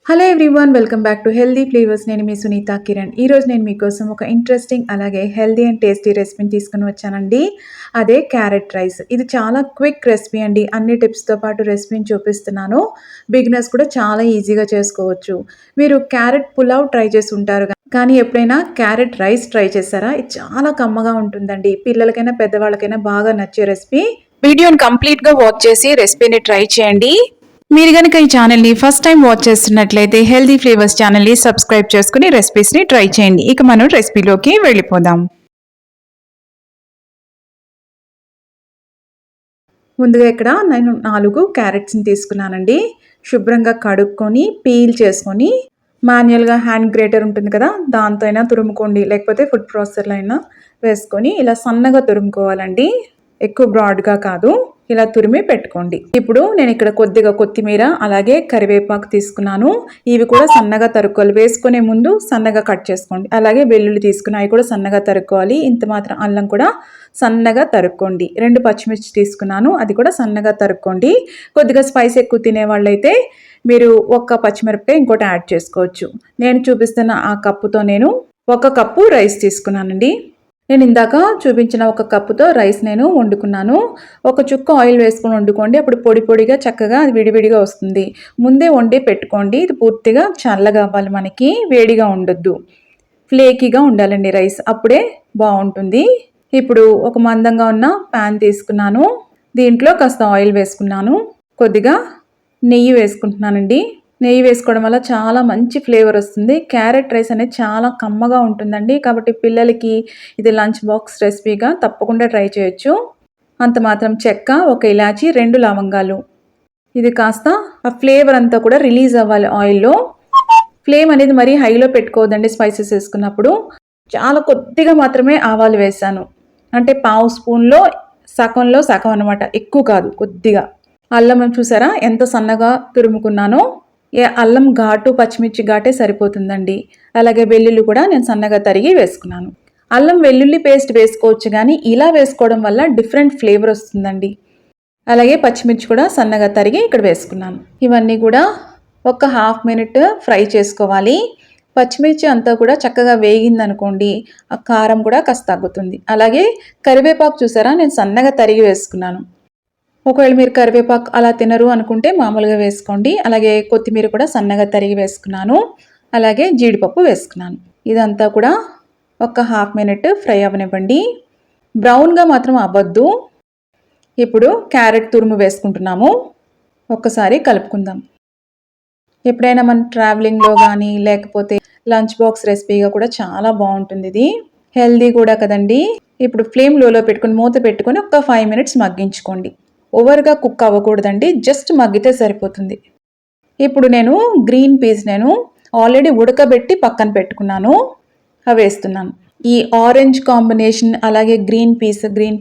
Hello everyone, welcome back to healthy flavours. నేను మీ సునీత కిరణ్. ఈరోజు నేను మీకోసం ఒక ఇంట్రెస్టింగ్ అలాగే హెల్దీ అండ్ టేస్టీ రెసిపీని తీసుకుని వచ్చానండి. అదే క్యారెట్ రైస్. ఇది చాలా క్విక్ రెసిపీ అండి. అన్ని టిప్స్తో పాటు రెసిపీని చూపిస్తున్నాను. బిగినర్స్ కూడా చాలా ఈజీగా చేసుకోవచ్చు. మీరు క్యారెట్ పులావ్ ట్రై చేసి ఉంటారు కానీ ఎప్పుడైనా క్యారెట్ రైస్ ట్రై చేశారా? ఇది చాలా కమ్మగా ఉంటుందండి. పిల్లలకైనా పెద్దవాళ్ళకైనా బాగా నచ్చే రెసిపీ. వీడియోని కంప్లీట్గా వాచ్ చేసి రెసిపీని ట్రై చేయండి. మీరు కనుక ఈ ఛానల్ని ఫస్ట్ టైం వాచ్ చేస్తున్నట్లయితే హెల్దీ ఫ్లేవర్స్ ఛానల్ని సబ్స్క్రైబ్ చేసుకుని రెసిపీస్ని ట్రై చేయండి. ఇక మనం రెసిపీలోకి వెళ్ళిపోదాం. ముందుగా ఇక్కడ నేను 4 క్యారెట్స్ని తీసుకున్నానండి. శుభ్రంగా కడుక్కొని పీల్ చేసుకొని మాన్యువల్గా హ్యాండ్ గ్రేటర్ ఉంటుంది కదా, దాంతో అయినా తురుముకోండి, లేకపోతే ఫుడ్ ప్రాసెసర్లో అయినా వేసుకొని ఇలా సన్నగా తురుముకోవాలండి. ఎక్కువ బ్రాడ్గా కాదు, ఇలా తురిమి పెట్టుకోండి. ఇప్పుడు నేను ఇక్కడ కొద్దిగా కొత్తిమీర అలాగే కరివేపాకు తీసుకున్నాను. ఇవి కూడా సన్నగా తరుక్కోవాలి. వేసుకునే ముందు సన్నగా కట్ చేసుకోండి. అలాగే వెల్లుల్లి తీసుకుని అవి కూడా సన్నగా తరుక్కోవాలి. ఇంత మాత్రం అల్లం కూడా సన్నగా తరుక్కోండి. 2 పచ్చిమిర్చి తీసుకున్నాను, అది కూడా సన్నగా తరుక్కోండి. కొద్దిగా స్పైస్ ఎక్కువ తినే వాళ్ళైతే మీరు ఒక్క పచ్చిమిరపకాయ ఇంకోటి యాడ్ చేసుకోవచ్చు. నేను చూపిస్తున్న ఆ కప్పుతో నేను 1 కప్పు రైస్ తీసుకున్నానండి. నేను ఇందాక చూపించిన 1 కప్పుతో రైస్ నేను వండుకున్నాను. 1 చుక్క ఆయిల్ వేసుకొని వండుకోండి. అప్పుడు పొడి పొడిగా చక్కగా అది విడివిడిగా వస్తుంది. ముందే వండి పెట్టుకోండి. ఇది పూర్తిగా చల్లగా అవ్వాలి, మనకి వేడిగా ఉండొద్దు. ఫ్లేకీగా ఉండాలండి రైస్, అప్పుడే బాగుంటుంది. ఇప్పుడు ఒక మందంగా ఉన్న ప్యాన్ తీసుకున్నాను. దీంట్లో కాస్త ఆయిల్ వేసుకున్నాను. కొద్దిగా నెయ్యి వేసుకుంటున్నానండి. నెయ్యి వేసుకోవడం వల్ల చాలా మంచి ఫ్లేవర్ వస్తుంది. క్యారెట్ రైస్ అనేది చాలా కమ్మగా ఉంటుందండి. కాబట్టి పిల్లలకి ఇది లంచ్ బాక్స్ రెసిపీగా తప్పకుండా ట్రై చేయొచ్చు. అంత మాత్రం చెక్క, 1 ఇలాచి, 2 లవంగాలు. ఇది కాస్త ఆ ఫ్లేవర్ అంతా కూడా రిలీజ్ అవ్వాలి ఆయిల్లో. ఫ్లేమ్ అనేది మరీ హైలో పెట్టుకోవద్దండి స్పైసెస్ వేసుకున్నప్పుడు. చాలా కొద్దిగా మాత్రమే ఆవాలు వేసాను. అంటే 1/2 స్పూన్లో సగంలో సగం అనమాట, ఎక్కువ కాదు, కొద్దిగా. అల్లం చూసారా ఎంత సన్నగా తురుముకున్నానో. అల్లం ఘాటు, పచ్చిమిర్చి ఘాటే సరిపోతుందండి. అలాగే వెల్లుల్లి కూడా నేను సన్నగా తరిగి వేసుకున్నాను. అల్లం వెల్లుల్లి పేస్ట్ వేసుకోవచ్చు, కానీ ఇలా వేసుకోవడం వల్ల డిఫరెంట్ ఫ్లేవర్ వస్తుందండి. అలాగే పచ్చిమిర్చి కూడా సన్నగా తరిగి ఇక్కడ వేసుకున్నాను. ఇవన్నీ కూడా ఒక హాఫ్ మినిట్ ఫ్రై చేసుకోవాలి. పచ్చిమిర్చి అంతా కూడా చక్కగా వేగిందనుకోండి, ఆ కారం కూడా కాస్త తగ్గుతుంది. అలాగే కరివేపాకు చూసారా, నేను సన్నగా తరిగి వేసుకున్నాను. ఒకవేళ మీరు కరివేపాకు అలా తినరు అనుకుంటే మామూలుగా వేసుకోండి. అలాగే కొత్తిమీర కూడా సన్నగా తరిగి వేసుకున్నాను. అలాగే జీడిపప్పు వేసుకున్నాను. ఇదంతా కూడా ఒక హాఫ్ మినిట్ ఫ్రై అవ్వనివ్వండి. బ్రౌన్గా మాత్రం అవ్వద్దు. ఇప్పుడు క్యారెట్ తురుము వేసుకుంటున్నాము. ఒక్కసారి కలుపుకుందాం. ఎప్పుడైనా మన ట్రావెలింగ్లో కానీ లేకపోతే లంచ్ బాక్స్ రెసిపీగా కూడా చాలా బాగుంటుంది. ఇది హెల్దీ కూడా కదండి. ఇప్పుడు ఫ్లేమ్ లోలో పెట్టుకుని మూత పెట్టుకొని ఒక 5 మినిట్స్ మగ్గించుకోండి. ఓవర్గా కుక్ అవ్వకూడదండి, జస్ట్ మగ్గితే సరిపోతుంది. ఇప్పుడు నేను గ్రీన్ పీస్ ఆల్రెడీ ఉడకబెట్టి పక్కన పెట్టుకున్నాను, అవి వేస్తున్నాను. ఈ ఆరెంజ్ కాంబినేషన్ అలాగే గ్రీన్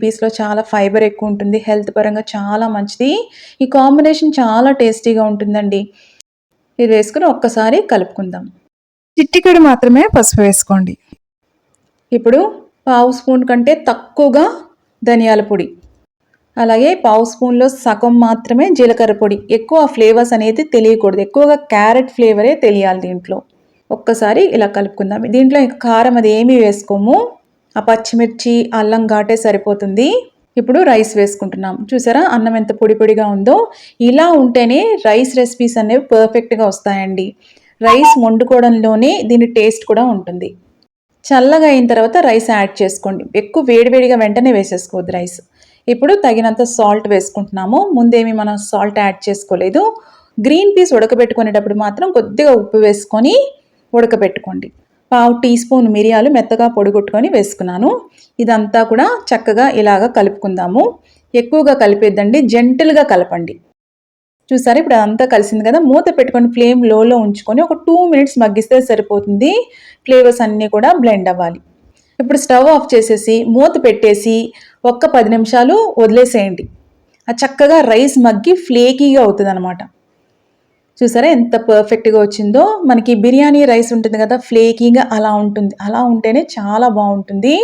పీస్లో చాలా ఫైబర్ ఎక్కువ ఉంటుంది, హెల్త్ పరంగా చాలా మంచిది. ఈ కాంబినేషన్ చాలా టేస్టీగా ఉంటుందండి. ఇది వేసుకుని ఒక్కసారి కలుపుకుందాం. చిటికెడు మాత్రమే పసుపు వేసుకోండి. ఇప్పుడు 1/2 స్పూన్ కంటే తక్కువగా ధనియాల పొడి, అలాగే 1/2 స్పూన్లో సగం మాత్రమే జీలకర్ర పొడి. ఎక్కువ ఫ్లేవర్స్ అనేది తెలియకూడదు, ఎక్కువగా క్యారెట్ ఫ్లేవరే తెలియాలి దీంట్లో. ఒక్కసారి ఇలా కలుపుకుందాం. దీంట్లో ఇంకా కారం అది ఏమీ వేసుకోము, ఆ పచ్చిమిర్చి అల్లం ఘాటే సరిపోతుంది. ఇప్పుడు రైస్ వేసుకుంటున్నాం. చూసారా అన్నం ఎంత పొడి పొడిగా ఉందో. ఇలా ఉంటేనే రైస్ రెసిపీస్ అనేవి పర్ఫెక్ట్గా వస్తాయండి. రైస్ వండుకోవడంలోనే దీని టేస్ట్ కూడా ఉంటుంది. చల్లగా అయిన తర్వాత రైస్ యాడ్ చేసుకోండి. ఎక్కువ వేడివేడిగా వెంటనే వేసేసుకోవద్దు రైస్. ఇప్పుడు తగినంత సాల్ట్ వేసుకుంటున్నాము. ముందేమి మనం సాల్ట్ యాడ్ చేసుకోలేదు. గ్రీన్ పీస్ ఉడకబెట్టుకునేటప్పుడు మాత్రం కొద్దిగా ఉప్పు వేసుకొని ఉడకబెట్టుకోండి. 1/2 టీ స్పూన్ మిరియాలు మెత్తగా పొడిగొట్టుకొని వేసుకున్నాను. ఇదంతా కూడా చక్కగా ఇలాగా కలుపుకుందాము. ఎక్కువగా కలిపేద్దండి, జెంటిల్గా కలపండి. చూసారా ఇప్పుడు అదంతా కలిసింది కదా. మూత పెట్టుకొని ఫ్లేమ్ లోలో ఉంచుకొని ఒక 2 మినిట్స్ మగ్గిస్తే సరిపోతుంది. ఫ్లేవర్స్ అన్నీ కూడా బ్లెండ్ అవ్వాలి. ఇప్పుడు స్టవ్ ఆఫ్ చేసేసి మూత పెట్టేసి ఒక్క 10 నిమిషాలు వదిలేసేయండి. అది చక్కగా రైస్ మగ్గి ఫ్లేకీగా అవుతుంది అనమాట. చూసారా ఎంత పర్ఫెక్ట్గా వచ్చిందో. మనకి బిర్యానీ రైస్ ఉంటుంది కదా, ఫ్లేకీగా అలా ఉంటుంది. అలా ఉంటేనే చాలా బాగుంటుంది.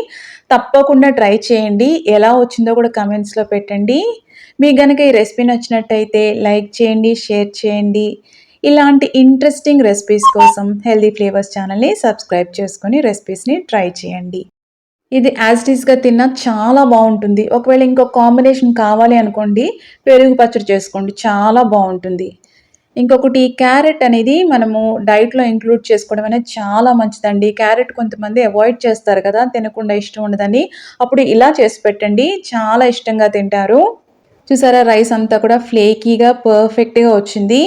తప్పకుండా ట్రై చేయండి. ఎలా వచ్చిందో కూడా కమెంట్స్లో పెట్టండి. మీకు కనుక ఈ రెసిపీ నచ్చినట్టయితే లైక్ చేయండి, షేర్ చేయండి. ఇలాంటి ఇంట్రెస్టింగ్ రెసిపీస్ కోసం హెల్దీ ఫ్లేవర్స్ ఛానల్ని సబ్స్క్రైబ్ చేసుకొని రెసిపీస్ని ట్రై చేయండి. ఇది యాజ్ ఇట్ ఈస్‌గా తిన్నా చాలా బావుంటుంది. ఒకవేళ ఇంకో కాంబినేషన్ కావాలి అనుకోండి, పెరుగు పచ్చడి చేసుకోండి చాలా బావుంటుంది. ఇంకొకటి క్యారెట్ అనేది మనము డైట్‌లో ఇంక్లూడ్ చేసుకోవడం అనేది చాలా మంచిదండి. క్యారెట్ కొంతమంది అవాయిడ్ చేస్తారు కదా! తినకుండా ఇష్టం ఉండదని. అప్పుడు ఇలా చేసి పెట్టండి. చాలా ఇష్టంగా తింటారు. చూసారా రైస్ అంతా కూడా ఫ్లేకీగా పర్ఫెక్ట్‌గా వచ్చింది.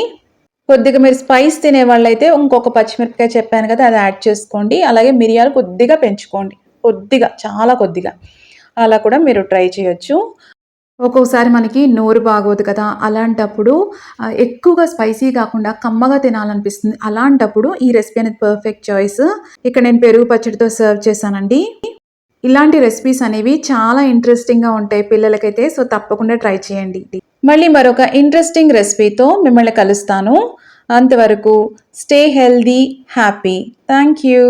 కొద్దిగా మీరు స్పైస్ తినేవాళ్ళైతే ఇంకొక పచ్చిమిరపకాయ చెప్పాను కదా! అది యాడ్ చేసుకోండి. అలాగే మిరియాలు కొద్దిగా పెంచుకోండి. కొద్దిగా, చాలా కొద్దిగా. అలా కూడా మీరు ట్రై చేయొచ్చు. ఒక్కోసారి మనకి నోరు బాగోదు కదా! అలాంటప్పుడు ఎక్కువగా స్పైసీ కాకుండా కమ్మగా తినాలనిపిస్తుంది. అలాంటప్పుడు ఈ రెసిపీ అనేది పర్ఫెక్ట్ చాయిస్. ఇక్కడ నేను పెరుగు పచ్చడితో సర్వ్ చేశానండి. ఇలాంటి రెసిపీస్ అనేవి చాలా ఇంట్రెస్టింగ్‌గా ఉంటాయి పిల్లలకైతే. సో, తప్పకుండా ట్రై చేయండి. మళ్ళీ మరొక ఇంట్రెస్టింగ్ రెసిపీతో మిమ్మల్ని కలుస్తాను. అంతవరకు stay healthy, happy. Thank you.